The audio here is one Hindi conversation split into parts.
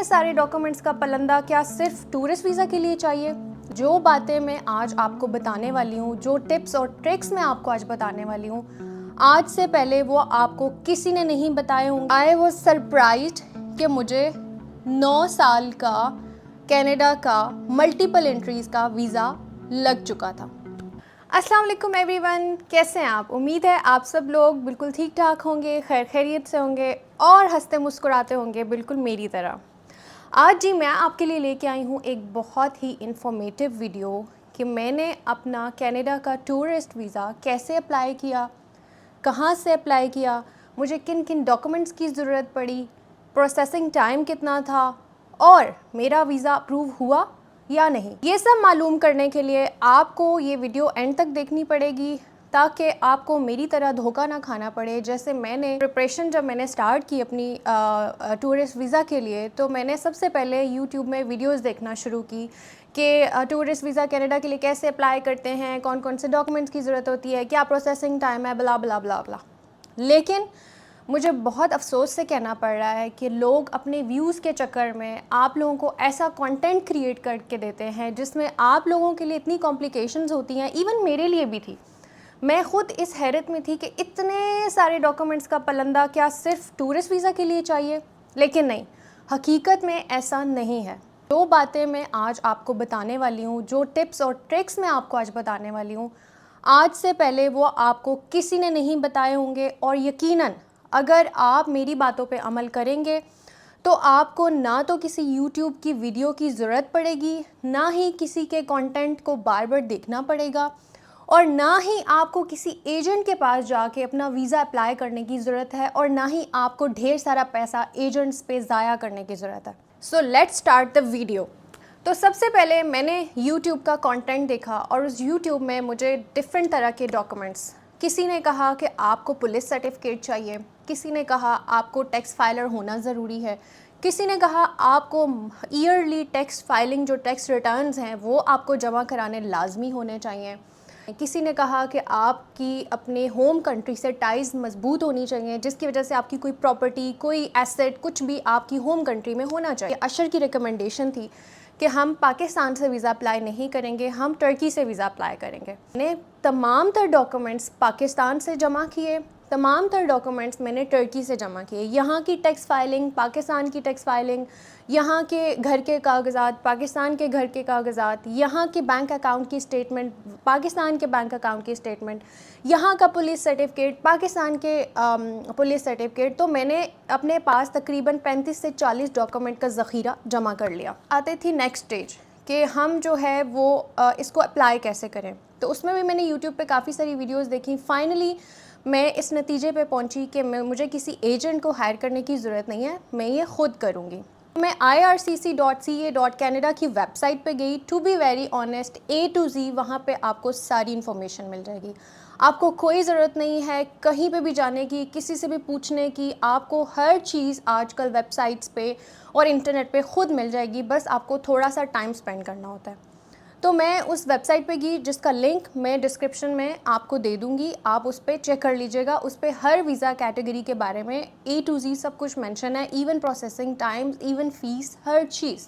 सारे डॉक्यूमेंट्स का पलंदा क्या सिर्फ टूरिस्ट वीज़ा के लिए चाहिए? जो बातें मैं आज आपको बताने वाली हूँ, जो टिप्स और ट्रिक्स मैं आपको आज बताने वाली हूँ, आज से पहले वो आपको किसी ने नहीं बताए होंगे। आई वॉज सरप्राइज्ड कि मुझे 9 साल का कनाडा का मल्टीपल एंट्रीज़ का वीज़ा लग चुका था। अस्सलाम वालेकुम एवरीवन, कैसे हैं आप? उम्मीद है आप सब लोग बिल्कुल ठीक ठाक होंगे, खैर खैरियत से होंगे और हंसते मुस्कुराते होंगे बिल्कुल मेरी तरह। आज जी मैं आपके लिए लेके आई हूँ एक बहुत ही इंफॉर्मेटिव वीडियो कि मैंने अपना कनाडा का टूरिस्ट वीज़ा कैसे अप्लाई किया, कहाँ से अप्लाई किया, मुझे किन किन डॉक्यूमेंट्स की ज़रूरत पड़ी, प्रोसेसिंग टाइम कितना था और मेरा वीज़ा अप्रूव हुआ या नहीं। ये सब मालूम करने के लिए आपको ये वीडियो एंड तक देखनी पड़ेगी ताकि आपको मेरी तरह धोखा ना खाना पड़े। जैसे मैंने प्रिपरेशन जब मैंने स्टार्ट की अपनी टूरिस्ट वीज़ा के लिए, तो मैंने सबसे पहले यूट्यूब में वीडियोस देखना शुरू की कि टूरिस्ट वीज़ा कनाडा के लिए कैसे अप्लाई करते हैं, कौन कौन से डॉक्यूमेंट्स की ज़रूरत होती है, क्या प्रोसेसिंग टाइम है, ब्ला ब्ला ब्ला ब्ला। लेकिन मुझे बहुत अफसोस से कहना पड़ रहा है कि लोग अपने व्यूज़ के चक्कर में आप लोगों को ऐसा कंटेंट क्रिएट करके देते हैं जिसमें आप लोगों के लिए इतनी कॉम्प्लिकेशंस होती हैं। इवन मेरे लिए भी थी। मैं ख़ुद इस हैरत में थी कि इतने सारे डॉक्यूमेंट्स का पलंदा क्या सिर्फ टूरिस्ट वीज़ा के लिए चाहिए? लेकिन नहीं, हकीकत में ऐसा नहीं है। जो बातें मैं आज आपको बताने वाली हूँ, जो टिप्स और ट्रिक्स मैं आपको आज बताने वाली हूँ, आज से पहले वो आपको किसी ने नहीं बताए होंगे। और यकीनन अगर आप मेरी बातों पे अमल करेंगे तो आपको ना तो किसी YouTube की वीडियो की ज़रूरत पड़ेगी, ना ही किसी के कंटेंट को बार बार देखना पड़ेगा, और ना ही आपको किसी एजेंट के पास जाके अपना वीज़ा अप्लाई करने की ज़रूरत है, और ना ही आपको ढेर सारा पैसा एजेंट्स पे ज़ाया करने की ज़रूरत है। So let's start the video. तो सबसे पहले मैंने YouTube का कंटेंट देखा और उस YouTube में मुझे डिफरेंट तरह के डॉक्यूमेंट्स, किसी ने कहा कि आपको पुलिस सर्टिफिकेट चाहिए, किसी ने कहा आपको टैक्स फाइलर होना ज़रूरी है, किसी ने कहा आपको ईयरली टैक्स फाइलिंग, जो टैक्स रिटर्न्स हैं वो आपको जमा कराने लाजमी होने चाहिए, किसी ने कहा कि आपकी अपने होम कंट्री से टाइज़ मजबूत होनी चाहिए जिसकी वजह से आपकी कोई प्रॉपर्टी, कोई एसेट, कुछ भी आपकी होम कंट्री में होना चाहिए। अशर की रिकमेंडेशन थी कि हम पाकिस्तान से वीज़ा अप्लाई नहीं करेंगे, हम टर्की से वीज़ा अप्लाई करेंगे। मैंने तमाम तर डॉक्यूमेंट्स पाकिस्तान से जमा किए, तमाम तर डॉक्यूमेंट्स मैंने टर्की से जमा किए। यहाँ की टैक्स फाइलिंग, पाकिस्तान की टैक्स फाइलिंग, यहाँ के घर के कागज़ात, पाकिस्तान के घर के कागज़ात, यहाँ के बैंक अकाउंट की स्टेटमेंट, पाकिस्तान के बैंक अकाउंट की स्टेटमेंट, यहाँ का पुलिस सर्टिफिकेट, पाकिस्तान के पुलिस सर्टिफिकेट। तो मैंने अपने पास तकरीबन 35 से 40 डॉक्यूमेंट का ज़ख़ीरा जमा कर लिया। आते थी नेक्स्ट स्टेज कि हम जो है वो इसको अप्लाई कैसे करें। तो उसमें भी मैंने यूट्यूब पे काफ़ी सारी वीडियोज़ देखी। फाइनली मैं इस नतीजे पे पहुंची कि मैं मुझे किसी एजेंट को हायर करने की ज़रूरत नहीं है, मैं ये ख़ुद करूँगी। मैं ircc.ca.canada की वेबसाइट पे गई। To be very honest, A to Z वहाँ पे आपको सारी इन्फॉर्मेशन मिल जाएगी। आपको कोई ज़रूरत नहीं है कहीं पे भी जाने की, किसी से भी पूछने की। आपको हर चीज़ आजकल वेबसाइट्स पे और इंटरनेट पे ख़ुद मिल जाएगी, बस आपको थोड़ा सा टाइम स्पेंड करना होता है। तो मैं उस वेबसाइट पे गई जिसका लिंक मैं डिस्क्रिप्शन में आपको दे दूँगी, आप उस पर चेक कर लीजिएगा। उस पर हर वीज़ा कैटेगरी के बारे में A to Z सब कुछ मेंशन है, even processing times, even fees, हर चीज़।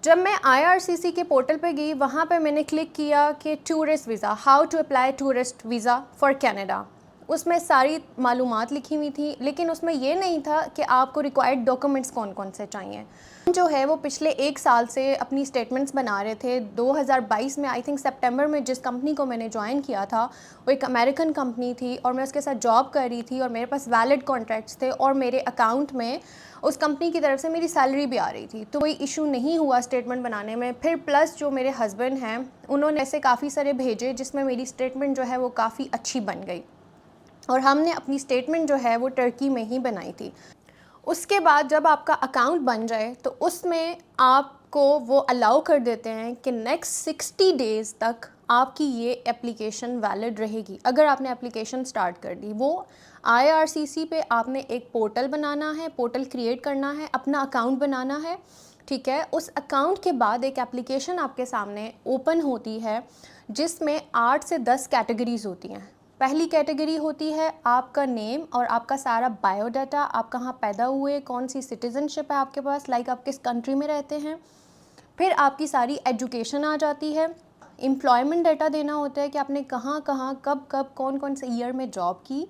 जब मैं IRCC के पोर्टल पे गई, वहाँ पे मैंने क्लिक किया कि tourist visa, how to apply tourist visa for Canada. उसमें सारी मालूमात लिखी हुई थी, लेकिन उसमें ये नहीं था कि आपको रिक्वायर्ड डॉक्यूमेंट्स कौन कौन से चाहिए। जो है वो पिछले 1 साल से अपनी स्टेटमेंट्स बना रहे थे। 2022 में आई थिंक सितंबर में जिस कंपनी को मैंने ज्वाइन किया था वो एक अमेरिकन कंपनी थी और मैं उसके साथ जॉब कर रही थी और मेरे पास वैलिड कॉन्ट्रैक्ट्स थे और मेरे अकाउंट में उस कंपनी की तरफ से मेरी सैलरी भी आ रही थी, तो कोई इशू नहीं हुआ स्टेटमेंट बनाने में। फिर प्लस जो मेरे हस्बैंड हैं उन्होंने ऐसे काफ़ी सारे भेजे जिसमें मेरी स्टेटमेंट जो है वो काफ़ी अच्छी बन गई और हमने अपनी स्टेटमेंट जो है वो टर्की में ही बनाई थी। उसके बाद जब आपका अकाउंट बन जाए तो उसमें आपको वो अलाउ कर देते हैं कि नेक्स्ट 60 डेज़ तक आपकी ये एप्लीकेशन वैलिड रहेगी। अगर आपने एप्लीकेशन स्टार्ट कर दी, वो IRCC पे आपने एक पोर्टल बनाना है, पोर्टल क्रिएट करना है, अपना अकाउंट बनाना है, ठीक है। उस अकाउंट के बाद एक एप्लीकेशन आपके सामने ओपन होती है जिसमें 8 से 10 कैटेगरीज़ होती हैं। पहली कैटेगरी होती है आपका नेम और आपका सारा बायोडाटा, आप कहाँ पैदा हुए, कौन सी सिटीज़नशिप है आपके पास, लाइक आप किस कंट्री में रहते हैं। फिर आपकी सारी एजुकेशन आ जाती है। एम्प्लॉयमेंट डाटा देना होता है कि आपने कहाँ कहाँ कब कब कौन कौन से ईयर में जॉब की।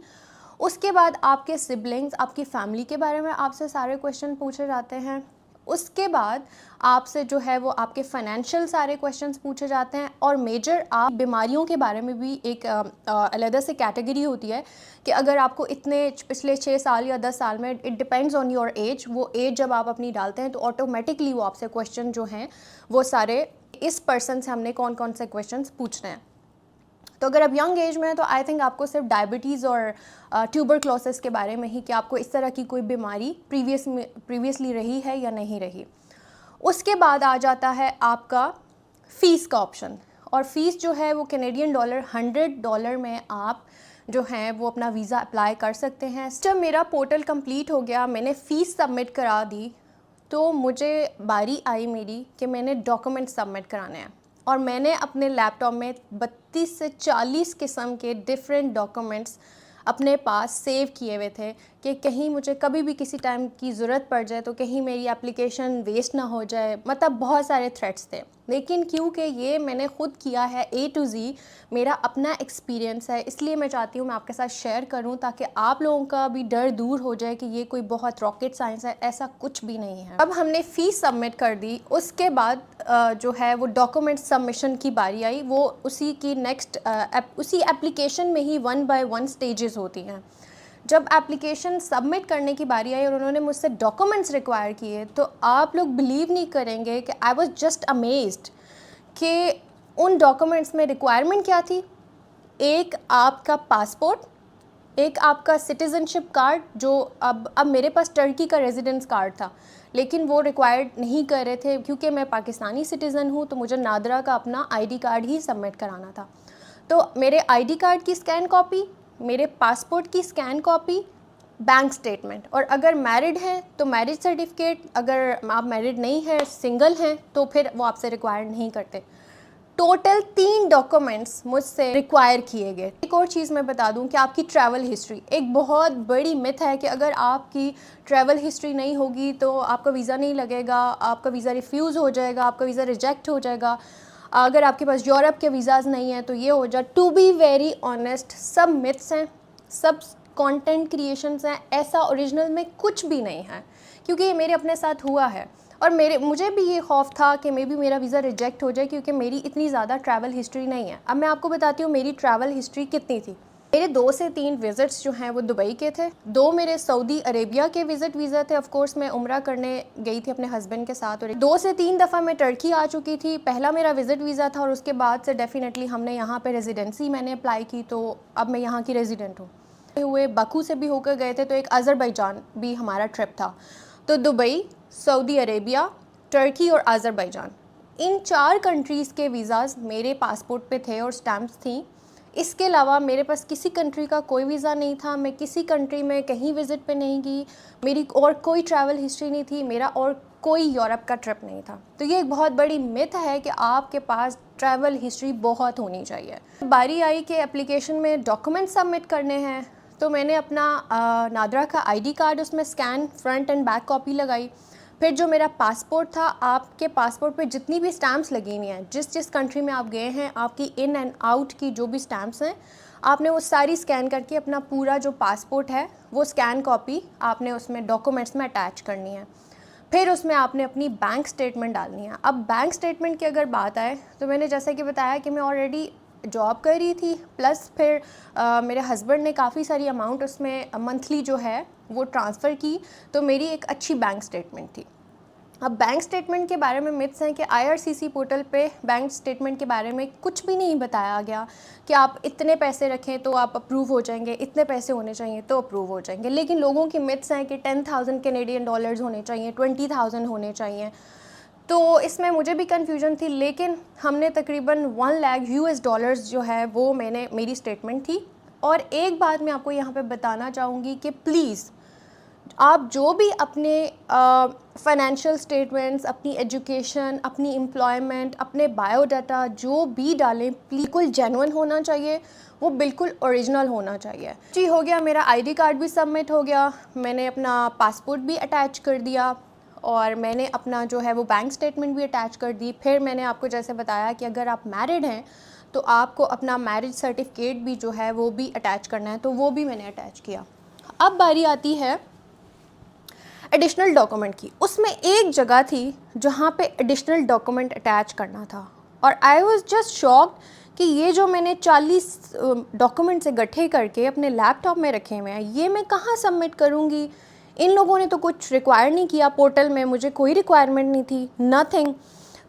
उसके बाद आपके सिबलिंग्स, आपकी फैमिली के बारे में आपसे सारे क्वेश्चन पूछे जाते हैं। उसके बाद आपसे जो है वो आपके फाइनेंशियल सारे क्वेश्चंस पूछे जाते हैं। और मेजर आप बीमारियों के बारे में भी एक अलग से कैटेगरी होती है कि अगर आपको इतने पिछले 6 साल या 10 साल में, it depends on your age, वो एज जब आप अपनी डालते हैं तो ऑटोमेटिकली वो आपसे क्वेश्चन जो हैं वो सारे इस पर्सन से हमने कौन कौन से क्वेश्चंस पूछने हैं। तो अगर आप यंग एज में हैं तो आई थिंक आपको सिर्फ डायबिटीज़ और ट्यूबरक्लोसिस के बारे में ही, कि आपको इस तरह की कोई बीमारी प्रीवियसली रही है या नहीं रही। उसके बाद आ जाता है आपका फ़ीस का ऑप्शन, और फ़ीस जो है वो कैनेडियन डॉलर $100 में आप जो हैं वो अपना वीज़ा अप्लाई कर सकते हैं। जब मेरा पोर्टल कंप्लीट हो गया, मैंने फ़ीस सबमिट करा दी, तो मुझे बारी आई मेरी कि मैंने डॉक्यूमेंट सबमिट कराने हैं। और मैंने अपने लैपटॉप में 32 से 40 किस्म के डिफरेंट डॉक्यूमेंट्स अपने पास सेव किए हुए थे कि कहीं मुझे कभी भी किसी टाइम की ज़रूरत पड़ जाए तो कहीं मेरी एप्लीकेशन वेस्ट ना हो जाए। मतलब बहुत सारे थ्रेट्स थे, लेकिन क्योंकि ये मैंने ख़ुद किया है A to Z, मेरा अपना एक्सपीरियंस है, इसलिए मैं चाहती हूँ मैं आपके साथ शेयर करूँ ताकि आप लोगों का भी डर दूर हो जाए कि ये कोई बहुत रॉकेट साइंस है। ऐसा कुछ भी नहीं है। अब हमने फ़ीस सबमिट कर दी, उसके बाद जो है वो डॉक्यूमेंट सबमिशन की बारी आई। वो उसी की उसी एप्लीकेशन में ही 1 by 1 स्टेजेस होती हैं। जब एप्लीकेशन सबमिट करने की बारी आई और उन्होंने मुझसे डॉक्यूमेंट्स रिक्वायर किए, तो आप लोग बिलीव नहीं करेंगे कि आई वाज जस्ट अमेज्ड कि उन डॉक्यूमेंट्स में रिक्वायरमेंट क्या थी। एक आपका पासपोर्ट, एक आपका सिटीज़नशिप कार्ड, जो अब मेरे पास टर्की का रेजिडेंस कार्ड था, लेकिन वो रिक्वायर्ड नहीं कर रहे थे क्योंकि मैं पाकिस्तानी सिटीज़न हूँ, तो मुझे नादरा का अपना आईडी कार्ड ही सबमिट कराना था। तो मेरे आईडी कार्ड की स्कैन कॉपी, मेरे पासपोर्ट की स्कैन कॉपी, बैंक स्टेटमेंट, और अगर मैरिड हैं तो मैरिज सर्टिफिकेट, अगर आप मैरिड नहीं हैं, सिंगल हैं, तो फिर वो आपसे रिक्वायर नहीं करते। टोटल 3 डॉक्यूमेंट्स मुझसे रिक्वायर किए गए। एक और चीज़ मैं बता दूं कि आपकी ट्रैवल हिस्ट्री एक बहुत बड़ी मिथ है कि अगर आपकी ट्रैवल हिस्ट्री नहीं होगी तो आपका वीज़ा नहीं लगेगा, आपका वीज़ा रिफ्यूज़ हो जाएगा, आपका वीज़ा रिजेक्ट हो जाएगा। अगर आपके पास यूरोप के वीज़ाज़ नहीं हैं तो ये हो जाए। टू बी वेरी ऑनेस्ट, सब मिथ्स हैं, सब कंटेंट क्रिएशंस हैं, ऐसा ओरिजिनल में कुछ भी नहीं है, क्योंकि ये मेरे अपने साथ हुआ है। और मुझे भी ये खौफ था कि मे बी मेरा वीज़ा रिजेक्ट हो जाए क्योंकि मेरी इतनी ज़्यादा ट्रैवल हिस्ट्री नहीं है। अब मैं आपको बताती हूँ मेरी ट्रैवल हिस्ट्री कितनी थी। मेरे 2 से 3 विज़िट्स जो हैं वो दुबई के थे, 2 मेरे सऊदी अरेबिया के वीज़ा थे। ऑफ कोर्स मैं उम्रा करने गई थी अपने हस्बैंड के साथ, और 2 से 3 दफ़ा मैं टर्की आ चुकी थी। पहला मेरा विज़िट वीज़ा था और उसके बाद से डेफिनेटली हमने यहाँ पे रेजिडेंसी मैंने अप्लाई की, तो अब मैं यहाँ की रेजिडेंट हूँ। हुए बकू से भी होकर गए थे, तो एक अज़रबैजान भी हमारा ट्रिप था। तो दुबई, सऊदी अरेबिया, टर्की और अज़रबैजान, इन 4 कंट्रीज़ के वीज़ाज़ मेरे पासपोर्ट पे थे और स्टैम्प्स थी। इसके अलावा मेरे पास किसी कंट्री का कोई वीज़ा नहीं था, मैं किसी कंट्री में कहीं विज़िट पे नहीं गई, मेरी और कोई ट्रैवल हिस्ट्री नहीं थी, मेरा और कोई यूरोप का ट्रिप नहीं था। तो ये एक बहुत बड़ी मिथ है कि आपके पास ट्रैवल हिस्ट्री बहुत होनी चाहिए। बारी आई कि एप्लीकेशन में डॉक्यूमेंट सबमिट करने हैं, तो मैंने अपना नादरा का आईडी कार्ड, उसमें scan front end back copy लगाई। फिर जो मेरा पासपोर्ट था, आपके पासपोर्ट पे जितनी भी स्टैम्प्स लगी हुई हैं, जिस कंट्री में आप गए हैं, आपकी इन एंड आउट की जो भी स्टैम्प्स हैं, आपने वो सारी स्कैन करके अपना पूरा जो पासपोर्ट है वो स्कैन कॉपी आपने उसमें डॉक्यूमेंट्स में अटैच करनी है। फिर उसमें आपने अपनी बैंक स्टेटमेंट डालनी है। अब बैंक स्टेटमेंट की अगर बात आए तो मैंने जैसे कि बताया कि मैं ऑलरेडी जॉब कर रही थी, प्लस फिर मेरे हस्बैंड ने काफ़ी सारी अमाउंट उसमें मंथली जो है वो ट्रांसफ़र की, तो मेरी एक अच्छी बैंक स्टेटमेंट थी। अब बैंक स्टेटमेंट के बारे में मिथ्स हैं कि IRCC पोर्टल पे बैंक स्टेटमेंट के बारे में कुछ भी नहीं बताया गया कि आप इतने पैसे रखें तो आप अप्रूव हो जाएंगे, इतने पैसे होने चाहिए तो अप्रूव हो जाएंगे। लेकिन लोगों की मिथ्स हैं कि 10,000 कैनेडियन डॉलर्स होने चाहिए, 20,000 होने चाहिए। तो इसमें मुझे भी कन्फ्यूजन थी, लेकिन हमने तकरीबन 1 लाख US डॉलर्स जो है वो मेरी स्टेटमेंट थी। और एक बात मैं आपको यहाँ पे बताना चाहूँगी कि प्लीज़ आप जो भी अपने फाइनेंशियल स्टेटमेंट्स, अपनी एजुकेशन, अपनी एम्प्लॉयमेंट, अपने बायोडाटा जो भी डालें बिल्कुल जेन्युइन होना चाहिए, वो बिल्कुल ओरिजिनल होना चाहिए। जी हो गया, मेरा आईडी कार्ड भी सबमिट हो गया, मैंने अपना पासपोर्ट भी अटैच कर दिया और मैंने अपना जो है वो बैंक स्टेटमेंट भी अटैच कर दी। फिर मैंने आपको जैसे बताया कि अगर आप मैरिड हैं तो आपको अपना मैरिज सर्टिफिकेट भी जो है वो भी अटैच करना है, तो वो भी मैंने अटैच किया। अब बारी आती है एडिशनल डॉक्यूमेंट की। उसमें एक जगह थी जहाँ पे एडिशनल डॉक्यूमेंट अटैच करना था और आई वाज जस्ट शॉक्ड कि ये जो मैंने 40 डॉक्यूमेंट्स इकट्ठे करके अपने लैपटॉप में रखे हुए हैं, ये मैं कहाँ सबमिट करूँगी। इन लोगों ने तो कुछ रिक्वायर नहीं किया पोर्टल में, मुझे कोई रिक्वायरमेंट नहीं थी, नथिंग।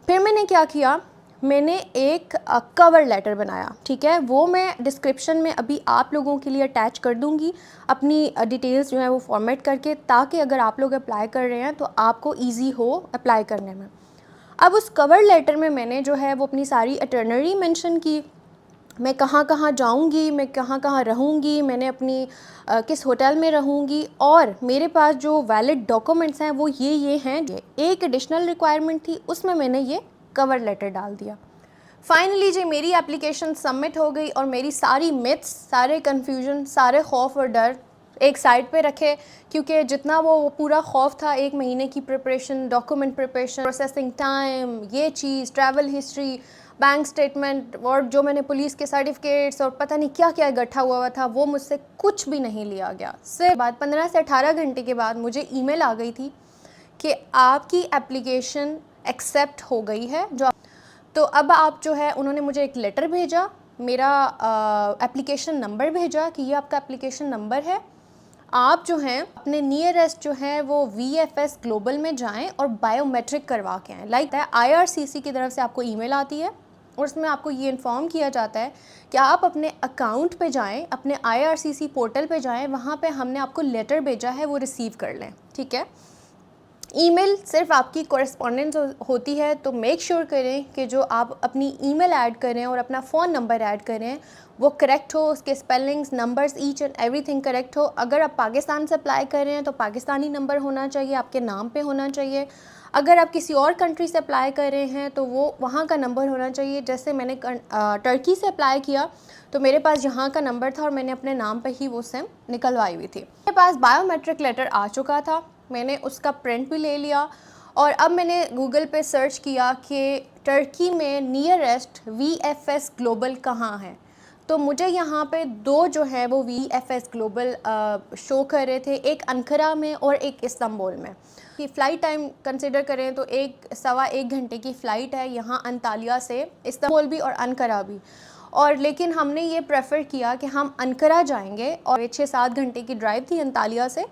फिर मैंने क्या किया, मैंने एक कवर लेटर बनाया, ठीक है, वो मैं डिस्क्रिप्शन में अभी आप लोगों के लिए अटैच कर दूंगी अपनी डिटेल्स जो है वो फॉर्मेट करके, ताकि अगर आप लोग अप्लाई कर रहे हैं तो आपको इजी हो अप्लाई करने में। अब उस कवर लेटर में मैंने जो है वो अपनी सारी अटर्नरी मेंशन की, मैं कहाँ कहाँ जाऊँगी, मैं कहाँ कहाँ रहूँगी, मैंने अपनी किस होटल में रहूँगी, और मेरे पास जो वैलिड डॉक्यूमेंट्स हैं वो ये हैं। एक एडिशनल रिक्वायरमेंट थी, उसमें मैंने ये कवर लेटर डाल दिया। फाइनली जी मेरी एप्लीकेशन सबमिट हो गई और मेरी सारी मिथ्स, सारे कन्फ्यूजन, सारे खौफ और डर एक साइड पे रखे, क्योंकि जितना वो पूरा खौफ था, 1 महीने की preparation, document preparation, processing time, ये चीज़, ट्रैवल हिस्ट्री, बैंक स्टेटमेंट और जो मैंने पुलिस के सर्टिफिकेट्स और पता नहीं क्या क्या इकट्ठा हुआ था, वो मुझसे कुछ भी नहीं लिया गया। सिर्फ बाद 15 से 18 घंटे के बाद मुझे ईमेल आ गई थी कि आपकी एप्लीकेशन एक्सेप्ट हो गई है। तो अब आप जो है, उन्होंने मुझे एक लेटर भेजा, मेरा एप्लीकेशन नंबर भेजा कि ये आपका एप्लीकेशन नंबर है, आप जो हैं अपने नियरेस्ट जो है वो VFS ग्लोबल में जाएं और बायोमेट्रिक करवा के आएँ। लाइक है IRCC की तरफ से आपको ईमेल आती है और उसमें आपको ये इन्फॉर्म किया जाता है कि आप अपने अकाउंट पे जाएं, अपने IRCC पोर्टल पे जाएं, वहाँ पे हमने आपको लेटर भेजा है, वो रिसीव कर लें, ठीक है। ईमेल सिर्फ आपकी कॉरेस्पॉन्डेंस होती है, तो मेक श्योर करें कि जो आप अपनी ईमेल ऐड करें और अपना फ़ोन नंबर ऐड करें वो करेक्ट हो, उसके spellings, numbers, each and everything correct हो। अगर आप पाकिस्तान से अप्लाई कर रहे हैं तो पाकिस्तानी नंबर होना चाहिए, आपके नाम पे होना चाहिए। अगर आप किसी और कंट्री से अप्लाई कर रहे हैं तो वो वहाँ का नंबर होना चाहिए। जैसे मैंने टर्की से अप्लाई किया तो मेरे पास यहाँ का नंबर था और मैंने अपने नाम पर ही वो सिम निकलवाई हुई थी। मेरे पास बायोमेट्रिक लेटर आ चुका था, मैंने उसका प्रिंट भी ले लिया और अब मैंने गूगल पे सर्च किया कि टर्की में नियरेस्ट VFS ग्लोबल कहाँ है। तो मुझे यहाँ पे 2 जो है वो VFS ग्लोबल शो कर रहे थे, एक अंकारा में और एक इस्तांबुल में। कि फ़्लाइट टाइम कंसिडर करें तो 1-1.25 घंटे की फ़्लाइट है यहाँ अंतालिया से, इस्तांबुल भी और अंकारा भी। और लेकिन हमने ये प्रेफर किया कि हम अंकारा जाएंगे और 6-7 घंटे की ड्राइव थी अंतालिया से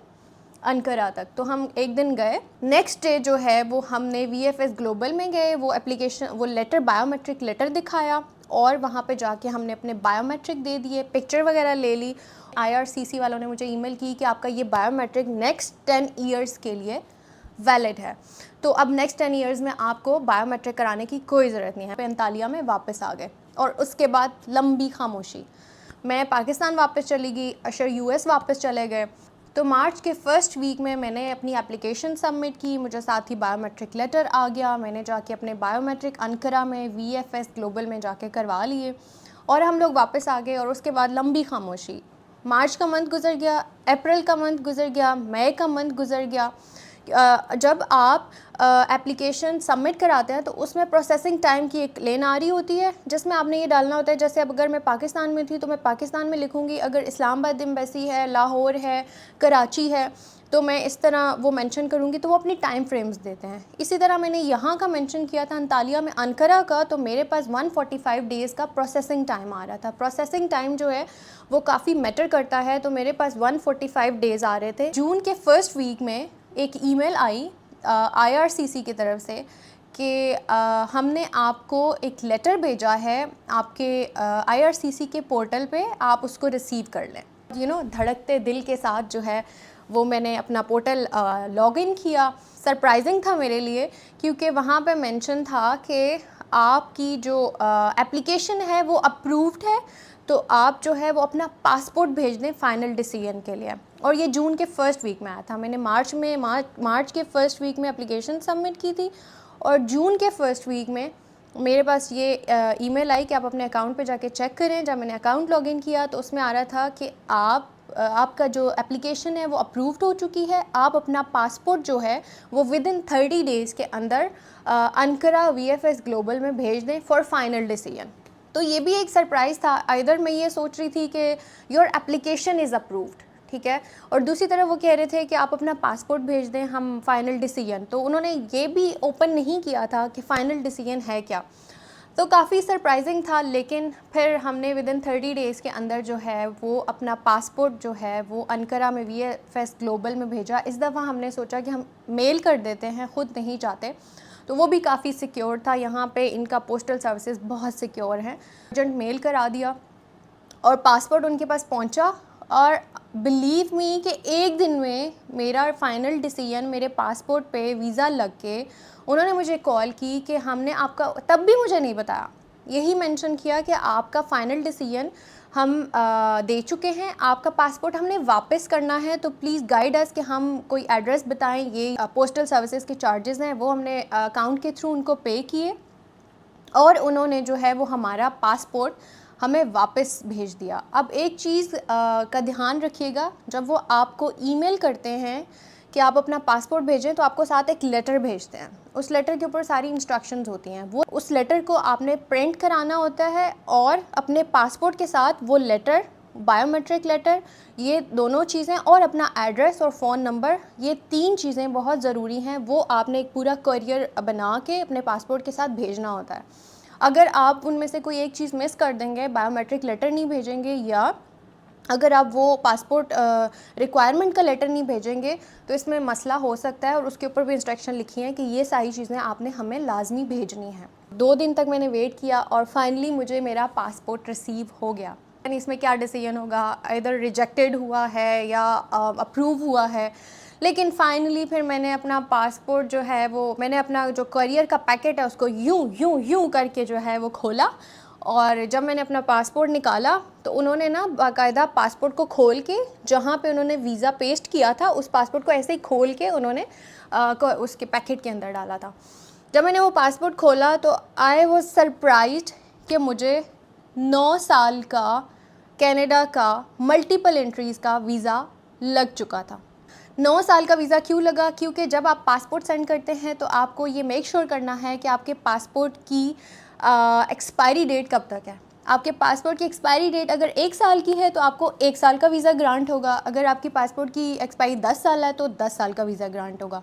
अंकारा तक, तो हम एक दिन गए। नेक्स्ट डे जो है वो हमने VFS ग्लोबल में गए, वो एप्लीकेशन, वो लेटर, बायोमेट्रिक लेटर दिखाया और वहाँ पे जाके हमने अपने बायोमेट्रिक दे दिए, पिक्चर वगैरह ले ली। IRCC वालों ने मुझे ईमेल की कि आपका ये बायोमेट्रिक नेक्स्ट 10 ईयर्स के लिए वैलिड है, तो अब नेक्स्ट 10 ईयर्स में आपको बायोमेट्रिक कराने की कोई ज़रूरत नहीं है। अंतालिया में वापस आ गए और उसके बाद लंबी खामोशी। मैं पाकिस्तान वापस चली गई, अशर US वापस चले गए। तो मार्च के फर्स्ट वीक में मैंने अपनी एप्लीकेशन सबमिट की, मुझे साथ ही बायोमेट्रिक लेटर आ गया। मैंने जाके अपने बायोमेट्रिक अंकारा में VFS ग्लोबल में जाके करवा लिए और हम लोग वापस आ गए और उसके बाद लंबी खामोशी। मार्च का मंथ गुजर गया, अप्रैल का मंथ गुजर गया, मई का मंथ गुजर गया। जब आप एप्लीकेशन सबमिट कराते हैं तो उसमें प्रोसेसिंग टाइम की एक लेन आ रही होती है जिसमें आपने ये डालना होता है। जैसे अब अगर मैं पाकिस्तान में थी तो मैं पाकिस्तान में लिखूँगी, अगर इस्लामाबाद एम्बेसी है, लाहौर है, कराची है, तो मैं इस तरह वो मेंशन करूँगी, तो वो अपनी टाइम फ्रेम्स देते हैं। इसी तरह मैंने यहाँ का मेंशन किया था अंतालिया में अंकारा का, तो मेरे पास 145 डेज़ का प्रोसेसिंग टाइम आ रहा था। प्रोसेसिंग टाइम जो है वो काफ़ी मैटर करता है, तो मेरे पास 145 डेज़ आ रहे थे। जून के फर्स्ट वीक में एक ईमेल आई IRCC की तरफ से कि हमने आपको एक लेटर भेजा है आपके IRCC के पोर्टल पे, आप उसको रिसीव कर लें। धड़कते दिल के साथ जो है वो मैंने अपना पोर्टल लॉगिन किया। सरप्राइजिंग था मेरे लिए क्योंकि वहाँ पे मेंशन था कि आपकी जो एप्लीकेशन है वो अप्रूव्ड है, तो आप जो है वो अपना पासपोर्ट भेज दें फ़ाइनल डिसीजन के लिए। और ये जून के फर्स्ट वीक में आया था। मैंने मार्च के फर्स्ट वीक में एप्लीकेशन सबमिट की थी और जून के फर्स्ट वीक में मेरे पास ये ईमेल आई कि आप अपने अकाउंट पे जाके चेक करें। जब मैंने अकाउंट लॉगिन किया तो उसमें आ रहा था कि आपका जो एप्लीकेशन है वो अप्रूव्ड हो चुकी है। आप अपना पासपोर्ट जो है वो विद इन 30 डेज़ के अंदर अनकरा VFS ग्लोबल में भेज दें फॉर फाइनल डिसीजन। तो ये भी एक सरप्राइज़ था। आइदर मैं ये सोच रही थी कि योर एप्लीकेशन इज़ अप्रूव्ड, ठीक है, और दूसरी तरफ वो कह रहे थे कि आप अपना पासपोर्ट भेज दें, हम फाइनल डिसीजन। तो उन्होंने ये भी ओपन नहीं किया था कि फ़ाइनल डिसीजन है क्या। तो काफ़ी सरप्राइजिंग था। लेकिन फिर हमने विद इन 30 डेज़ के अंदर जो है वो अपना पासपोर्ट जो है वो अनकरा में VFS ग्लोबल में भेजा। इस दफ़ा हमने सोचा कि हम मेल कर देते हैं, ख़ुद नहीं जाते, तो वो भी काफ़ी सिक्योर था। यहाँ पे इनका पोस्टल सर्विसेज बहुत सिक्योर हैं। एजेंट मेल करा दिया और पासपोर्ट उनके पास पहुँचा और बिलीव मी कि एक दिन में मेरा फ़ाइनल डिसीजन मेरे पासपोर्ट पे वीज़ा लग के उन्होंने मुझे कॉल की कि हमने आपका, तब भी मुझे नहीं बताया, यही मेंशन किया कि आपका फ़ाइनल डिसीजन हम दे चुके हैं, आपका पासपोर्ट हमने वापस करना है, तो प्लीज़ गाइड अस कि हम कोई एड्रेस बताएं। ये पोस्टल सर्विसेज के चार्जेस हैं वो हमने अकाउंट के थ्रू उनको पे किए और उन्होंने जो है वो हमारा पासपोर्ट हमें वापस भेज दिया। अब एक चीज़ का ध्यान रखिएगा, जब वो आपको ईमेल करते हैं कि आप अपना पासपोर्ट भेजें तो आपको साथ एक लेटर भेजते हैं। उस लेटर के ऊपर सारी इंस्ट्रक्शंस होती हैं। वो उस लेटर को आपने प्रिंट कराना होता है और अपने पासपोर्ट के साथ वो लेटर, बायोमेट्रिक लेटर, ये दोनों चीज़ें और अपना एड्रेस और फ़ोन नंबर, ये 3 चीज़ें बहुत ज़रूरी हैं। वो आपने एक पूरा करियर बना के अपने पासपोर्ट के साथ भेजना होता है। अगर आप उनमें से कोई एक चीज़ मिस कर देंगे, बायोमेट्रिक लेटर नहीं भेजेंगे या अगर आप वो पासपोर्ट रिक्वायरमेंट का लेटर नहीं भेजेंगे तो इसमें मसला हो सकता है। और उसके ऊपर भी इंस्ट्रक्शन लिखी हैं कि ये सारी चीज़ें आपने हमें लाजमी भेजनी है। 2 दिन तक मैंने वेट किया और फाइनली मुझे मेरा पासपोर्ट रिसीव हो गया। यानी इसमें क्या डिसीजन होगा, इधर रिजेक्टेड हुआ है या अप्रूव हुआ है। लेकिन फाइनली फिर मैंने अपना पासपोर्ट जो है वो, मैंने अपना जो करियर का पैकेट है उसको यूं यूं यूं करके जो है वो खोला और जब मैंने अपना पासपोर्ट निकाला तो उन्होंने ना बाकायदा पासपोर्ट को खोल के, जहाँ पे उन्होंने वीज़ा पेस्ट किया था उस पासपोर्ट को ऐसे ही खोल के उन्होंने उसके पैकेट के अंदर डाला था। जब मैंने वो पासपोर्ट खोला तो आई वाज सरप्राइज्ड कि मुझे 9 साल का कनाडा का मल्टीपल एंट्रीज़ का वीज़ा लग चुका था। 9 साल का वीज़ा क्यों लगा? क्योंकि जब आप पासपोर्ट सेंड करते हैं तो आपको ये मेक श्योर करना है कि आपके पासपोर्ट की एक्सपायरी डेट कब तक है। आपके पासपोर्ट की एक्सपायरी डेट अगर 1 साल की है तो आपको 1 साल का वीज़ा ग्रांट होगा। अगर आपकी पासपोर्ट की एक्सपायरी 10 साल है तो 10 साल का वीज़ा ग्रांट होगा।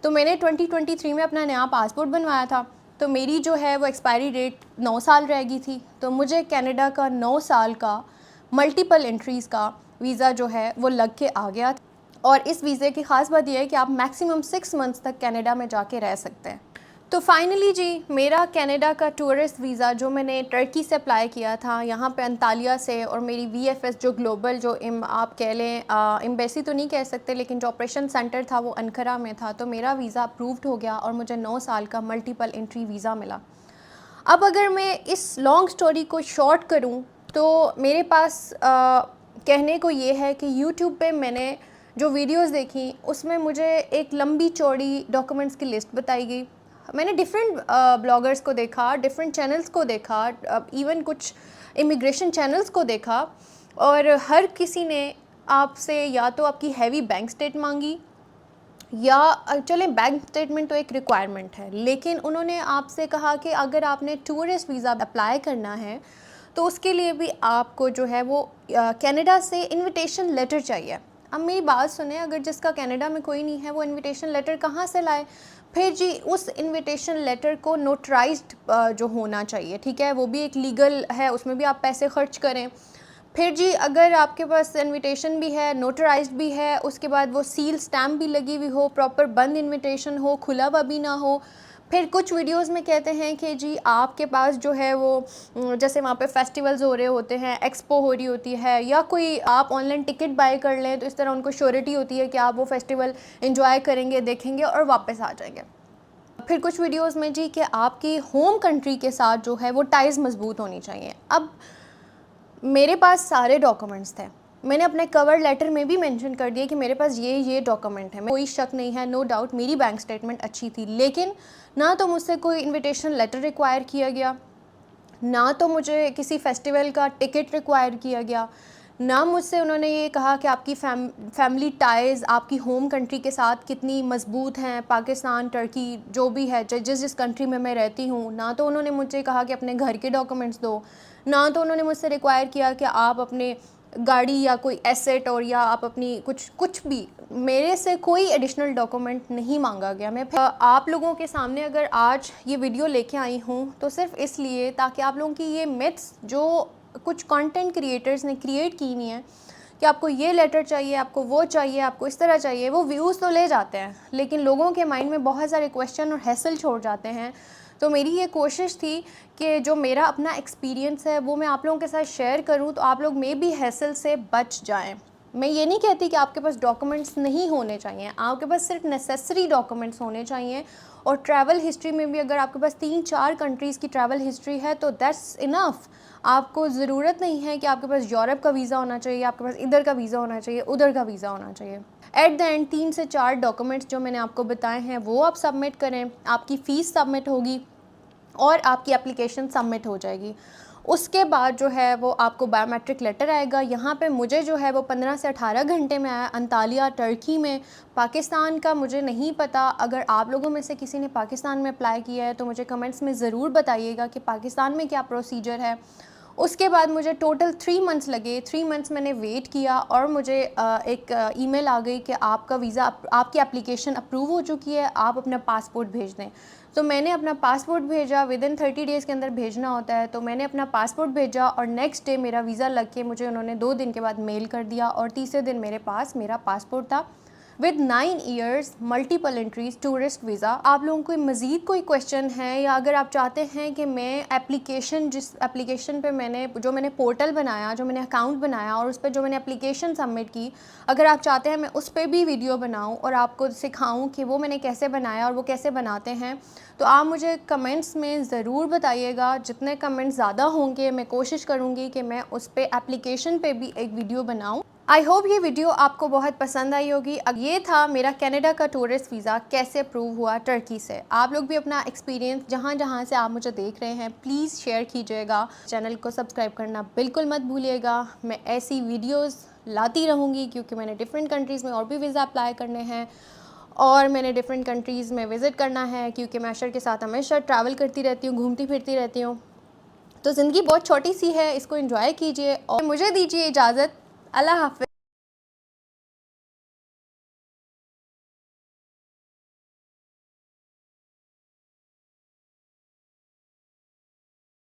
तो मैंने 2023 में अपना नया पासपोर्ट बनवाया था, तो मेरी जो है वो एक्सपायरी डेट 9 साल रह गई थी। तो मुझे कनाडा का 9 साल का मल्टीपल एंट्रीज़ का वीज़ा जो है वो लग के आ गया। और इस वीज़े की ख़ास बात यह है कि आप मैक्सिमम 6 मंथ्स तक कनाडा में जाके रह सकते हैं। तो फाइनली जी मेरा कनाडा का टूरिस्ट वीज़ा जो मैंने टर्की से अप्लाई किया था, यहाँ पे अंतालिया से, और मेरी VFS जो ग्लोबल जो आप कह लें एम्बेसी तो नहीं कह सकते, लेकिन जो ऑपरेशन सेंटर था वो अनकरा में था, तो मेरा वीज़ा अप्रूव्ड हो गया और मुझे 9 साल का मल्टीपल एंट्री वीज़ा मिला। अब अगर मैं इस लॉन्ग स्टोरी को शॉर्ट करूँ तो मेरे पास कहने को ये है कि यूट्यूब पे मैंने जो वीडियोस देखी उसमें मुझे एक लंबी चौड़ी डॉक्यूमेंट्स की लिस्ट बताई गई। मैंने डिफरेंट ब्लॉगर्स को देखा, डिफरेंट चैनल्स को देखा, इवन कुछ इमिग्रेशन चैनल्स को देखा, और हर किसी ने आपसे या तो आपकी हैवी बैंक स्टेट मांगी, या चले बैंक स्टेटमेंट तो एक रिक्वायरमेंट है, लेकिन उन्होंने आपसे कहा कि अगर आपने टूरिस्ट वीज़ा अप्लाई करना है तो उसके लिए भी आपको जो है वो कनाडा से इनविटेशन लेटर चाहिए। अब मेरी बात सुने, अगर जिसका कनाडा में कोई नहीं है वो इनविटेशन लेटर कहाँ से लाए? फिर जी उस इनविटेशन लेटर को नोटराइज्ड जो होना चाहिए, ठीक है, वो भी एक लीगल है, उसमें भी आप पैसे खर्च करें। फिर जी अगर आपके पास इनविटेशन भी है, नोटराइज्ड भी है, उसके बाद वो सील स्टैम्प भी लगी हुई हो, प्रॉपर बंद इनविटेशन हो, खुला हुआ भी ना हो। फिर कुछ वीडियोस में कहते हैं कि जी आपके पास जो है वो, जैसे वहाँ पे फेस्टिवल्स हो रहे होते हैं, एक्सपो हो रही होती है, या कोई आप ऑनलाइन टिकट बाय कर लें तो इस तरह उनको श्योरिटी होती है कि आप वो फेस्टिवल एंजॉय करेंगे, देखेंगे और वापस आ जाएंगे। फिर कुछ वीडियोस में जी कि आपकी होम कंट्री के साथ जो है वो टाइज़ मजबूत होनी चाहिए। अब मेरे पास सारे डॉक्यूमेंट्स थे, मैंने अपने कवर लेटर में भी मेंशन कर दिया कि मेरे पास ये डॉक्यूमेंट है, कोई शक नहीं है, नो डाउट मेरी बैंक स्टेटमेंट अच्छी थी। लेकिन ना तो मुझसे कोई इनविटेशन लेटर रिक्वायर किया गया, ना तो मुझे किसी फेस्टिवल का टिकट रिक्वायर किया गया, ना मुझसे उन्होंने ये कहा कि आपकी फैमिली टाइज़ आपकी होम कंट्री के साथ कितनी मज़बूत हैं, पाकिस्तान, टर्की, जो भी है, जिस कंट्री में मैं रहती हूँ। ना तो उन्होंने मुझे कहा कि अपने घर के डॉक्यूमेंट्स दो, ना तो उन्होंने मुझसे रिक्वायर किया कि आप अपने गाड़ी या कोई एसेट और या आप अपनी कुछ भी, मेरे से कोई एडिशनल डॉक्यूमेंट नहीं मांगा गया। मैं आप लोगों के सामने अगर आज ये वीडियो लेके आई हूँ तो सिर्फ इसलिए ताकि आप लोगों की ये मिथ्स जो कुछ कंटेंट क्रिएटर्स ने क्रिएट की नहीं है कि आपको ये लेटर चाहिए, आपको वो चाहिए, आपको इस तरह चाहिए, वो व्यूज़ तो ले जाते हैं लेकिन लोगों के माइंड में बहुत सारे क्वेश्चन और हैसल छोड़ जाते हैं। तो मेरी ये कोशिश थी कि जो मेरा अपना एक्सपीरियंस है वो मैं आप लोगों के साथ शेयर करूं तो आप लोग में भी हैसल से बच जाएं। मैं ये नहीं कहती कि आपके पास डॉक्यूमेंट्स नहीं होने चाहिए, आपके पास सिर्फ नेसेसरी डॉक्यूमेंट्स होने चाहिए। और ट्रैवल हिस्ट्री में भी अगर आपके पास 3-4 कंट्रीज़ की ट्रैवल हिस्ट्री है तो दैट्स इनफ। आपको ज़रूरत नहीं है कि आपके पास यूरोप का वीज़ा होना चाहिए, आपके पास इधर का वीज़ा होना चाहिए, उधर का वीज़ा होना चाहिए। एट द एंड 3 से 4 डॉक्यूमेंट्स जो मैंने आपको बताए हैं वो आप सबमिट करें, आपकी फ़ीस सबमिट होगी और आपकी एप्लीकेशन सबमिट हो जाएगी। उसके बाद जो है वो आपको बायोमेट्रिक लेटर आएगा। यहाँ पे मुझे जो है वो 15 से 18 घंटे में आया, अंतालिया, टर्की में। पाकिस्तान का मुझे नहीं पता, अगर आप लोगों में से किसी ने पाकिस्तान में अप्लाई किया है तो मुझे कमेंट्स में ज़रूर बताइएगा कि पाकिस्तान में क्या प्रोसीजर है। उसके बाद मुझे टोटल 3 मंथ्स लगे, 3 मंथ्स मैंने वेट किया और मुझे एक ईमेल आ गई कि आपका वीज़ा, आपकी एप्लीकेशन अप्रूव हो चुकी है, आप अपना पासपोर्ट भेज दें। तो मैंने अपना पासपोर्ट भेजा, विदिन 30 डेज़ के अंदर भेजना होता है, तो मैंने अपना पासपोर्ट भेजा और नेक्स्ट डे मेरा वीज़ा लग के मुझे उन्होंने 2 दिन के बाद मेल कर दिया और तीसरे दिन मेरे पास मेरा पासपोर्ट था with 9 years, multiple entries, tourist visa. आप लोगों को मज़ीद कोई क्वेश्चन है या अगर आप चाहते हैं कि मैं एप्लीकेशन, जिस एप्लीकेशन पे मैंने पोर्टल बनाया, जो मैंने अकाउंट बनाया और उस पर जो मैंने एप्लीकेशन सबमिट की, अगर आप चाहते हैं मैं उस पर भी वीडियो बनाऊं और आपको सिखाऊं कि वो मैंने कैसे बनाया और वो कैसे बनाते हैं, तो आप मुझे कमेंट्स में ज़रूर बताइएगा। जितने कमेंट्स ज़्यादा होंगे मैं कोशिश करूँगी कि मैं उस पर एप्लीकेशन पे भी एक वीडियो बनाऊँ। आई होप ये वीडियो आपको बहुत पसंद आई होगी। अब ये था मेरा कनाडा का टूरिस्ट वीज़ा कैसे अप्रूव हुआ टर्की से। आप लोग भी अपना एक्सपीरियंस जहाँ जहाँ से आप मुझे देख रहे हैं प्लीज़ शेयर कीजिएगा। चैनल को सब्सक्राइब करना बिल्कुल मत भूलिएगा। मैं ऐसी वीडियोज़ लाती रहूँगी क्योंकि मैंने डिफरेंट कंट्रीज़ में और भी वीज़ा अप्लाई करने हैं और मैंने डिफरेंट कंट्रीज़ में विज़िट करना है क्योंकि मैं अशर के साथ हमेशा ट्रैवल करती रहती हूँ, घूमती फिरती रहती हूँ। तो ज़िंदगी बहुत छोटी सी है, इसको एंजॉय कीजिए और मुझे दीजिए इजाज़त। अल्लाह हाफ़िज़।